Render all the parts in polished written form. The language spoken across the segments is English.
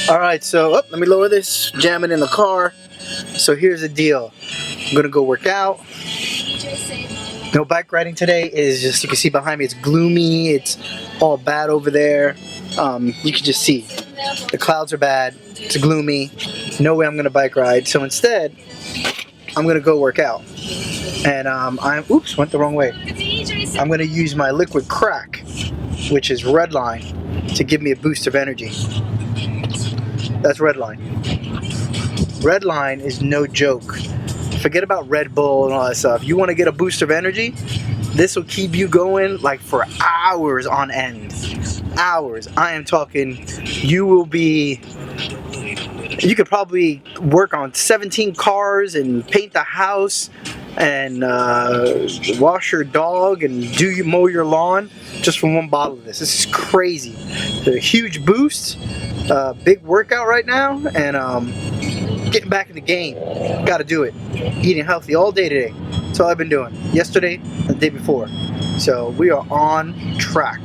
Alright, so let me lower this, jam it in the car. So here's the deal. I'm gonna go work out. No bike riding today. Is just, you can see behind me, it's gloomy, it's all bad over there. You can just see the clouds are bad, it's gloomy, no way I'm gonna bike ride. So instead, I'm gonna go work out. And oops, went the wrong way. I'm gonna use my liquid crack, which is Redline, to give me a boost of energy. That's Redline. Redline is no joke. Forget about Red Bull and all that stuff. You want to get a boost of energy? This will keep you going like for hours on end. Hours. I am talking, you could probably work on 17 cars and paint the house and wash your dog and mow your lawn just from one bottle of this. This is crazy. It's a huge boost. Big workout right now, and getting back in the game. Gotta do it. Eating healthy all day today. That's all I've been doing. Yesterday and the day before. So we are on track.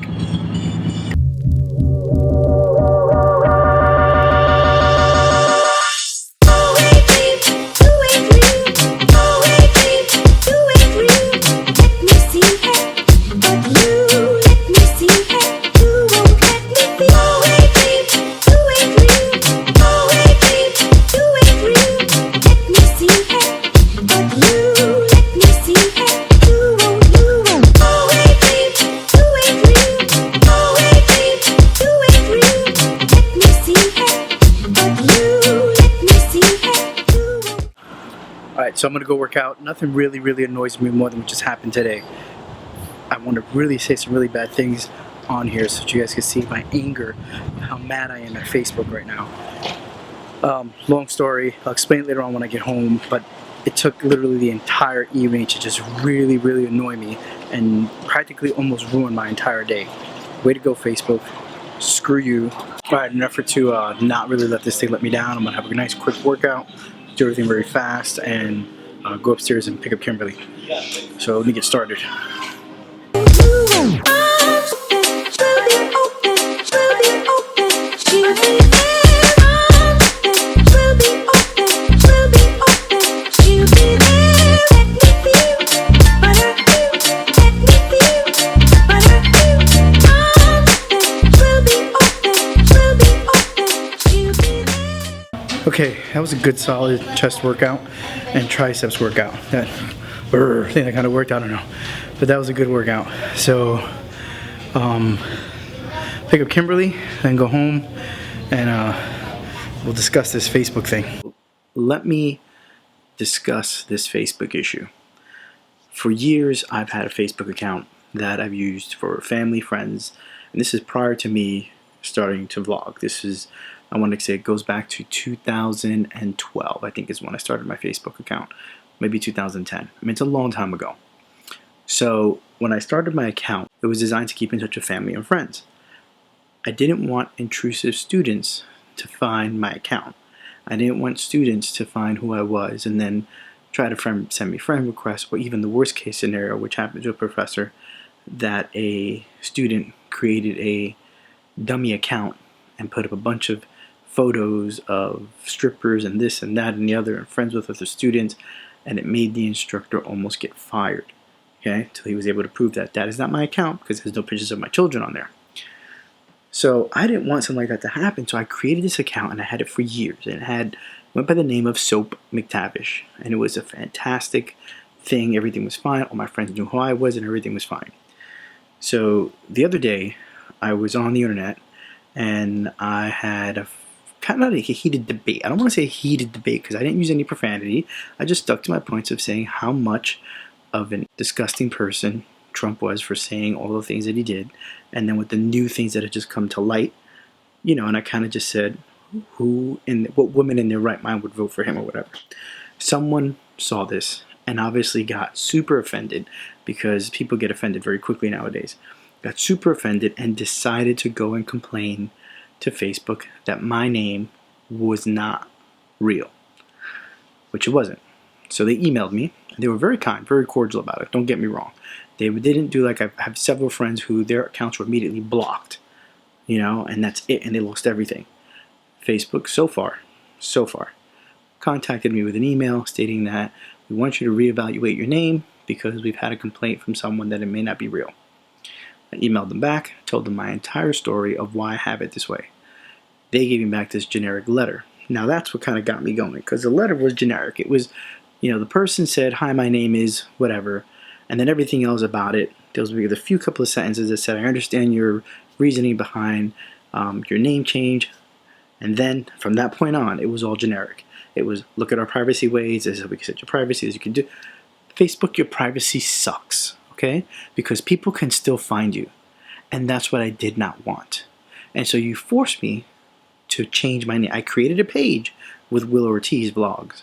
Alright, so I'm going to go work out. Nothing really annoys me more than what just happened today. I want to really say some really bad things on here so that you guys can see my anger, how mad I am at Facebook right now. Long story, I'll explain it later on when I get home, but it took literally the entire evening to just really annoy me and practically almost ruin my entire day. Way to go, Facebook. Screw you. Alright, in an effort to not really let this thing let me down, I'm going to have a nice quick workout, do everything very fast, and go upstairs and pick up Kimberly. So let me get started. Okay, that was a good solid chest workout and triceps workout. That thing that kind of worked, I don't know, but that was a good workout. So pick up Kimberly, then go home, and we'll discuss this Facebook thing. Let me discuss this Facebook issue. For years, I've had a Facebook account that I've used for family, friends, and this is prior to me starting to vlog. This is, I want to say, it goes back to 2012, I think is when I started my Facebook account. Maybe 2010. I mean, it's a long time ago. So when I started my account, it was designed to keep in touch with family and friends. I didn't want intrusive students to find my account. I didn't want students to find who I was and then try to send me friend requests, or even the worst case scenario, which happened to a professor, that a student created a dummy account and put up a bunch of photos of strippers and this and that and the other and friends with other students, and it made the instructor almost get fired, okay, until he was able to prove that that is not my account because there's no pictures of my children on there. So I didn't want something like that to happen, so I created this account and I had it for years. And it went by the name of Soap McTavish, and it was a fantastic thing. Everything was fine. All my friends knew who I was and everything was fine. So the other day I was on the internet and I had a kind of like a heated debate. I don't want to say a heated debate because I didn't use any profanity. I just stuck to my points of saying how much of a disgusting person Trump was for saying all the things that he did, and then with the new things that had just come to light, you know, and I kind of just said what woman in their right mind would vote for him or whatever. Someone saw this and obviously got super offended, because people get offended very quickly nowadays. Got super offended and decided to go and complain to Facebook that my name was not real, which it wasn't. So they emailed me. They were very kind, very cordial about it. Don't get me wrong. They didn't do like, I have several friends who their accounts were immediately blocked, you know, and that's it, and they lost everything. Facebook so far, contacted me with an email stating that we want you to reevaluate your name because we've had a complaint from someone that it may not be real. I emailed them back, told them my entire story of why I have it this way. They gave me back this generic letter. Now that's what kind of got me going, because the letter was generic. It was, the person said, "Hi, my name is whatever," and then everything else about it, there was a few couple of sentences that said, "I understand your reasoning behind your name change," and then from that point on, it was all generic. It was, "Look at our privacy ways. This is how we can set your privacy. As you can do." Facebook, your privacy sucks, okay? Because people can still find you, and that's what I did not want. And so you forced me to change my name. I created a page with Will Ortiz vlogs,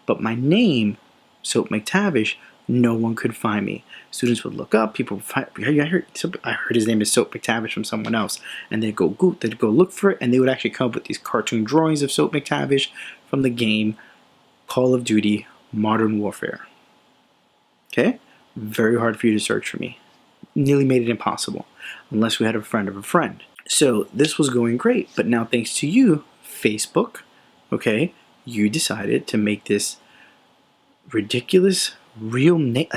but my name, Soap McTavish, no one could find me. Students would look up. People would find. I heard his name is Soap McTavish from someone else, and they'd go look for it, and they would actually come up with these cartoon drawings of Soap McTavish from the game Call of Duty Modern Warfare. Okay, very hard for you to search for me. Nearly made it impossible, unless we had a friend of a friend. So this was going great, but now thanks to you, Facebook, okay, you decided to make this ridiculous real name.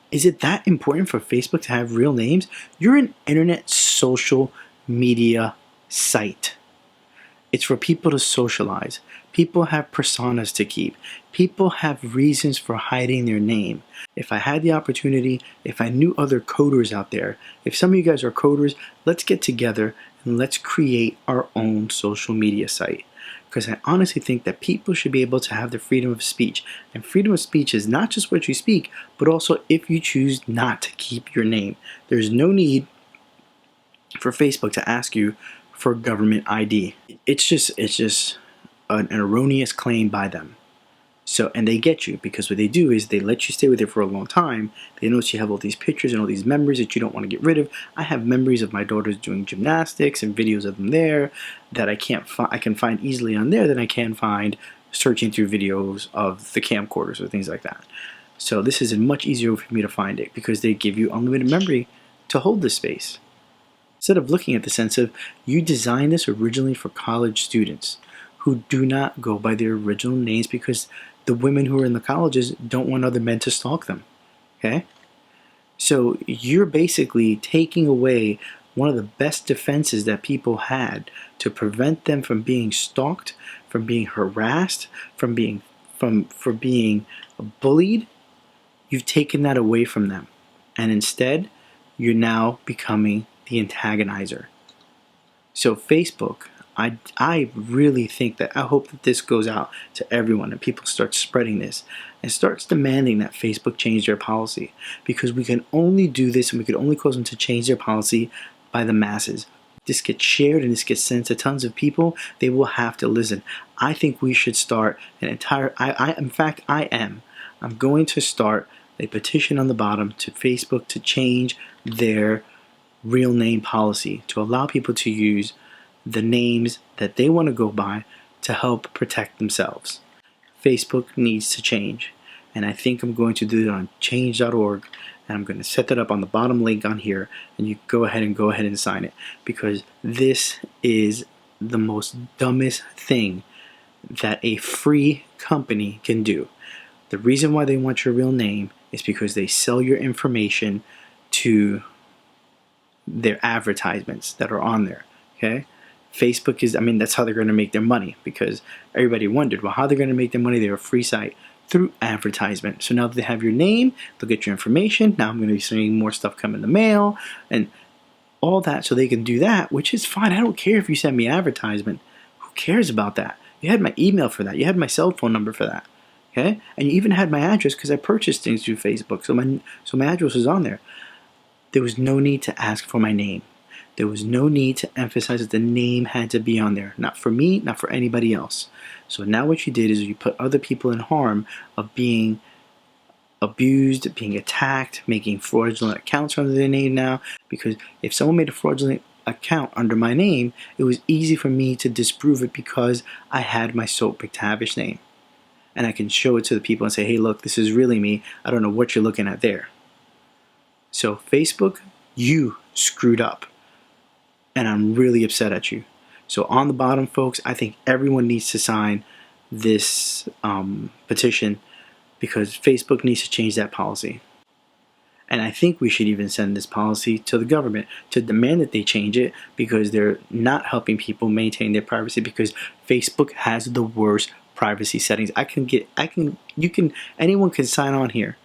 Is it that important for Facebook to have real names? You're an internet social media site. It's for people to socialize. People have personas to keep. People have reasons for hiding their name. If I had the opportunity, if I knew other coders out there, if some of you guys are coders, let's get together and let's create our own social media site. Because I honestly think that people should be able to have the freedom of speech. And freedom of speech is not just what you speak, but also if you choose not to keep your name. There's no need for Facebook to ask you for government ID. It's just an erroneous claim by them. So, and they get you, because what they do is they let you stay with it for a long time. They notice you have all these pictures and all these memories that you don't want to get rid of. I have memories of my daughters doing gymnastics and videos of them there that I can find easily on there than I can find searching through videos of the camcorders or things like that. So this is much easier for me to find it because they give you unlimited memory to hold this space. Instead of looking at the sense of, you designed this originally for college students who do not go by their original names because the women who are in the colleges don't want other men to stalk them, okay? So you're basically taking away one of the best defenses that people had to prevent them from being stalked, from being harassed, from being bullied. You've taken that away from them, and instead, you're now becoming the antagonizer. So Facebook, I really think that, I hope that this goes out to everyone and people start spreading this and starts demanding that Facebook change their policy, because we can only do this and we can only cause them to change their policy by the masses. This gets shared and this gets sent to tons of people. They will have to listen. I think we should start an entire, I'm going to start a petition on the bottom to Facebook to change their real name policy, to allow people to use the names that they want to go by to help protect themselves. Facebook needs to change, and I think I'm going to do it on change.org, and I'm going to set that up on the bottom link on here, and you go ahead and sign it, because this is the most dumbest thing that a free company can do. The reason why they want your real name is because they sell your information to their advertisements that are on there, okay? Facebook is, that's how they're going to make their money, because everybody wondered, well, how they're going to make their money? They're a free site through advertisement. So now that they have your name, they'll get your information. Now I'm going to be seeing more stuff come in the mail and all that, so they can do that, which is fine. I don't care if you send me advertisement. Who cares about that? You had my email for that. You had my cell phone number for that. Okay? And you even had my address because I purchased things through Facebook. So my address was on there. There was no need to ask for my name. There was no need to emphasize that the name had to be on there. Not for me, not for anybody else. So now what you did is you put other people in harm of being abused, being attacked, making fraudulent accounts under their name now. Because if someone made a fraudulent account under my name, it was easy for me to disprove it because I had my Soap McTavish name. And I can show it to the people and say, hey, look, this is really me. I don't know what you're looking at there. So Facebook, you screwed up. And I'm really upset at you, So on the bottom, folks, I think everyone needs to sign this petition because Facebook needs to change that policy. And I think we should even send this policy to the government to demand that they change it because they're not helping people maintain their privacy because Facebook has the worst privacy settings. Anyone can sign on here.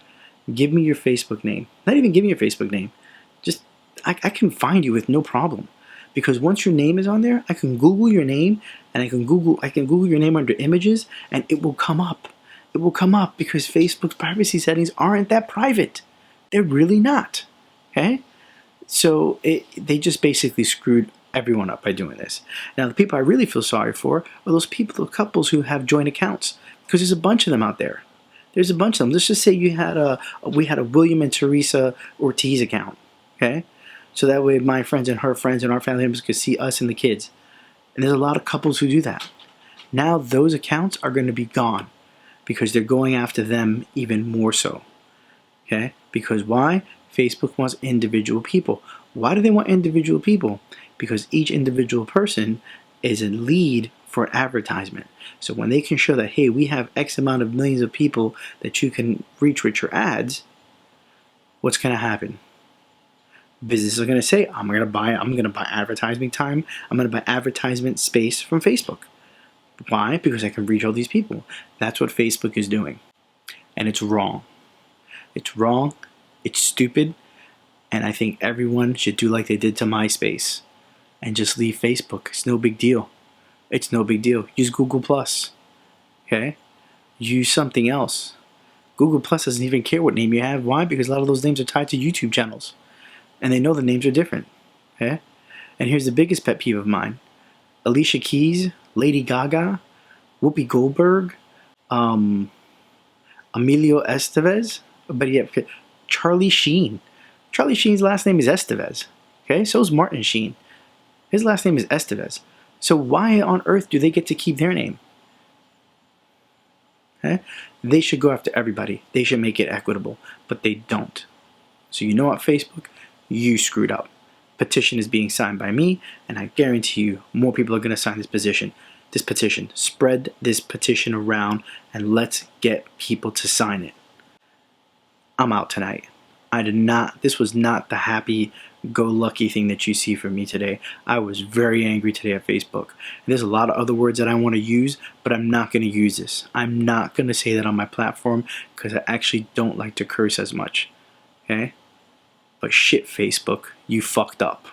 Give me your Facebook name. Not even give me your Facebook name. Just, I can find you with no problem. Because once your name is on there, I can Google your name and I can Google your name under images and it will come up. It will come up because Facebook's privacy settings aren't that private. They're really not. Okay? So they just basically screwed everyone up by doing this. Now the people I really feel sorry for are those people, the couples who have joint accounts, because there's a bunch of them out there. There's a bunch of them. Let's just say we had a William and Teresa Ortiz account. Okay? So that way my friends and her friends and our family members could see us and the kids. And there's a lot of couples who do that. Now those accounts are going to be gone because they're going after them even more so. Okay? Because why? Facebook wants individual people. Why do they want individual people? Because each individual person is a lead for advertisement. So when they can show that, hey, we have X amount of millions of people that you can reach with your ads, what's going to happen? Businesses are going to say, I'm going to buy advertising time. I'm going to buy advertisement space from Facebook. Why? Because I can reach all these people. That's what Facebook is doing. And it's wrong. It's wrong. It's stupid. And I think everyone should do like they did to MySpace and just leave Facebook. It's no big deal. It's no big deal. Use Google+. Okay? Use something else. Google+ doesn't even care what name you have. Why? Because a lot of those names are tied to YouTube channels. And they know the names are different. Okay? And here's the biggest pet peeve of mine. Alicia Keys, Lady Gaga, Whoopi Goldberg, Emilio Estevez, but yeah, Charlie Sheen. Charlie Sheen's last name is Estevez. Okay? So is Martin Sheen. His last name is Estevez. So why on earth do they get to keep their name? Okay? They should go after everybody. They should make it equitable. But they don't. So you know what, Facebook? You screwed up. Petition is being signed by me, and I guarantee you more people are going to sign this petition. Spread this petition around, and let's get people to sign it. I'm out tonight. This was not the happy-go-lucky thing that you see from me today. I was very angry today at Facebook. There's a lot of other words that I want to use, but I'm not going to use this. I'm not going to say that on my platform because I actually don't like to curse as much. Okay? But shit, Facebook, you fucked up.